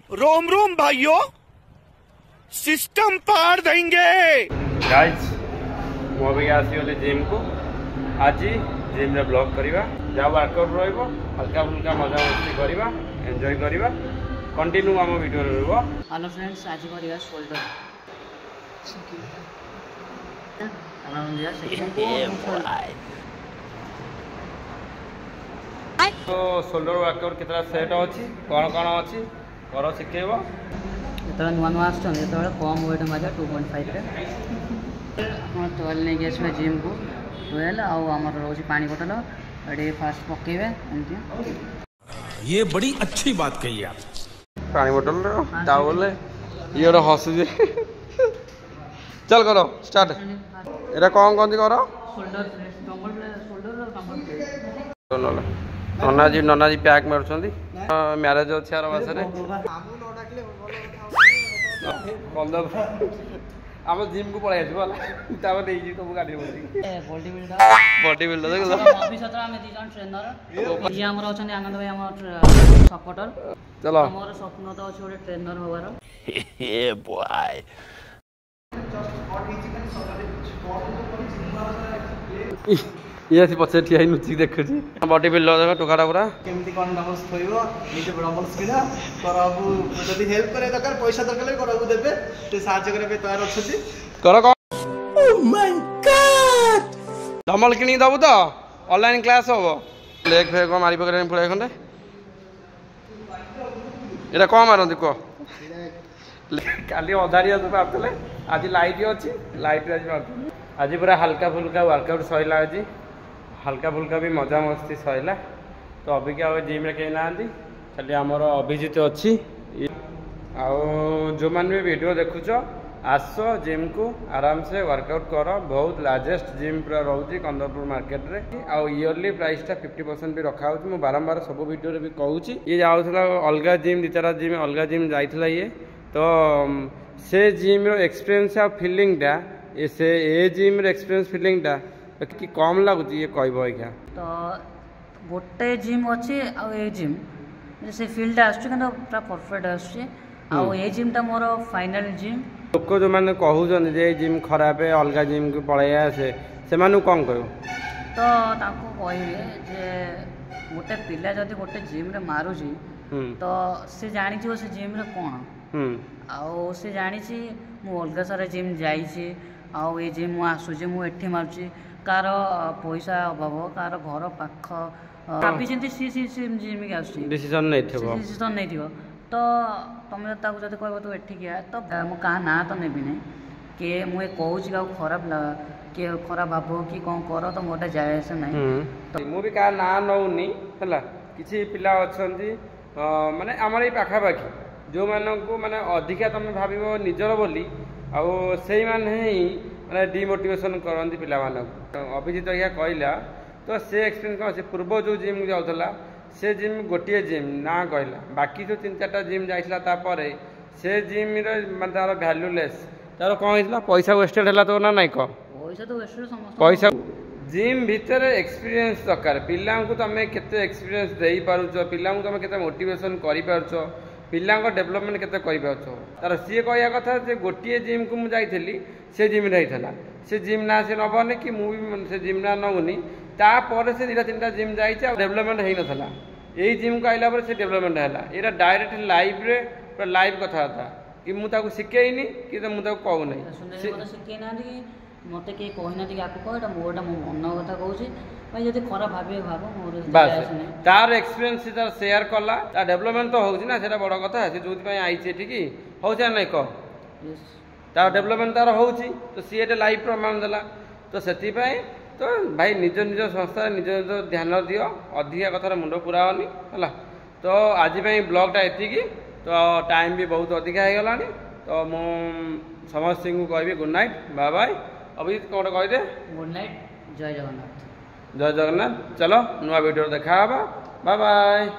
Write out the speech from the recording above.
रोम रोम भाइयों, सिस्टम पार देंगे। गाइस मो भी आसीगली जिम को। आज जिम रे ब्लॉग करिवा, जा वर्कआउट रहइबो, हल्का फुल्का मजा मस्ती करिवा, एंजॉय करिवा। कंटिन्यू आम वीडियो रहइबो। हेलो फ्रेंड्स, आज करिवा शोल्डर तो शोल्डर वर्कआउट कितना सेट अच्छी कौन कौन अच्छी कर शिखेब। जो नुआ नुआ आसो कम वेट मजा 2.5 टोल नहीं आसवा जिम को। टोल आमर रोज पानी बोतल ये फास्ट पकेबे एमती। ये बड़ी अच्छी बात कही आप। पानी बोतल टावल ये हसुचे। चल करो स्टार्ट। एटा कौन कौन करो ननाजी ननाजी पैक मारुଛନ୍ତି मैरेज अच्छे आर मासरे आम जिम को पळाई आसबो तापर देई जी सब गाडी बोली बॉडी बिल्डर देखो भविष्यत में दी जन ट्रेनर ये हमर अछन आनंद भाई हमर सपोर्टर। चलो हमर स्वप्न तो अछि ओटे ट्रेनर होवार। ये बॉय ये सी पछे ठिया नुची देखुची बॉडी बिल्डर देखो टोकाटा पूरा केमती कोन डबल्स थइबो निजे डबल्स किना करबु जदी हेल्प करे दरकार पैसा दरकार करबु देबे ते साहाय्य करे पे तयार अछती कर को। ओ माय गॉड डबल किनी दबु तो ऑनलाइन क्लास होबो। लेग फेग को मारी पकरे पळे खंडे एटा को मारन को काली अधारिया तो पातले आज लाइट अछि लाइट आज मारत आज पूरा हल्का फुल्का वर्कआउट सइला। आज हल्का फुल्का भी मजा मस्ती सइला। तो अबिका जिम रे कहीं ना खाली आमर अभिजित अच्छी जो मैंने भी वीडियो देखुच आस जिम को आराम से वर्कआउट कर। बहुत लार्जेस्ट जिम पूरा रोचे कंदरपुर मार्केट रे। आउ इयरली प्राइसटा 50% भी रखा हो। मुझे बारंबार सब वीडियो भी कहूँ ये जाऊला अलग जिम दी चार जिम अलग जिम जाइला ये तो से जिम रो एक्सपीरियंस आ फीलिंगटा से ए जिम रो एक्सपीरियंस फीलिंगटा कि कम लगुच ये कहब क्या। तो गोटे जिम अच्छी आ जिम से फील्ड आसुरा परफेक्ट आसुचे जिमटा मोर फाइनल जिम। लोक जो मैंने कहूँ जे जिम खराब है अलग जिम को पलि आसे से कौन कह तो कहबे जे गोटे पिला जदि गोटे जिम रे मारुची तो से जानी से जिम रे कौन आउ से जानी मु अलग सारा जिम जाइए आउ ये जिम आसूचे मुझे मार्ची कार पैसा अभाव कार घर पाख भाभी सी जिम के डिसीजन नहीं डिसीजन नहीं तो तुम जब कह तू एठिक आ तो मुझे क्या ना तो नेबी ना किए मुझे कहूँ क्या खराब किए खराब भाव कि कौन कर तो मोटे जाए से ना तो मुझे क्या ना नौनी है किसी पिला अच्छा माने आमर ये पाखापाखि जो मानू माने अधिका तुम भाव निजर बोली आउ से माने डिमोटिवेशन करती पिला अभिजित यह कहला तो से एक्सपीरियंस कौन से पूर्व जो जिम जाऊला से जिम गोटे जिम ना कहला बाकी जो 3-4टा जिम जाता से जिम मैं तार भैल्यूलेस तार कौन होता पैसा वेस्टेड है तो ना नाई कह पैसा जिम भितर एक्सपीरियंस दरकार पिला तुम केते एक्सपीरियंस दे पारुछ पिला तुम केते मोटिवेशन कर पारुछ पिला डेवलपमेंट केते कर पारुछ तार सी कहया कथा जे गोटे जिम को मुझे जाइली से जिम रही से जिम ना से नबने कि मुझे से जिम ना नौनी तापर से 2-3टा जिम जाइए डेवलपमेंट हो नाला यही जिम को आइला से डेवलपमेंट है यहाँ डायरेक्ट लाइव रे पूरा लाइव कथा कि मुझे शिखेनी कि मुझे कहूना शिखेना मत कहीं कहना कि आपको कह मोटा मो मन कथा कहूँ भाई जब खराब भावे भाव मोर बस तार एक्सपीरियंस तार शेयर कला तार डेवलपमेंट तो होना से बड़ कथा से जो आई ठीक हो ना कह तार डेवलपमेंट तार हो तो सी एट लाइव प्रमाण देला तो से तो भाई निज निज संस्था निज निज ध्यान दियो अधिका कथार मुंड पुराओनी है। तो आज ब्लॉगटा एति तो टाइम भी बहुत अधिका हो गला तो मु समस्त को कहबी good night bye bye. Abhijit कौन कहदे गुड नाइट जय जगन्नाथ जय जगन्नाथ। चलो नुआ वीडियो देखा बाय बाय।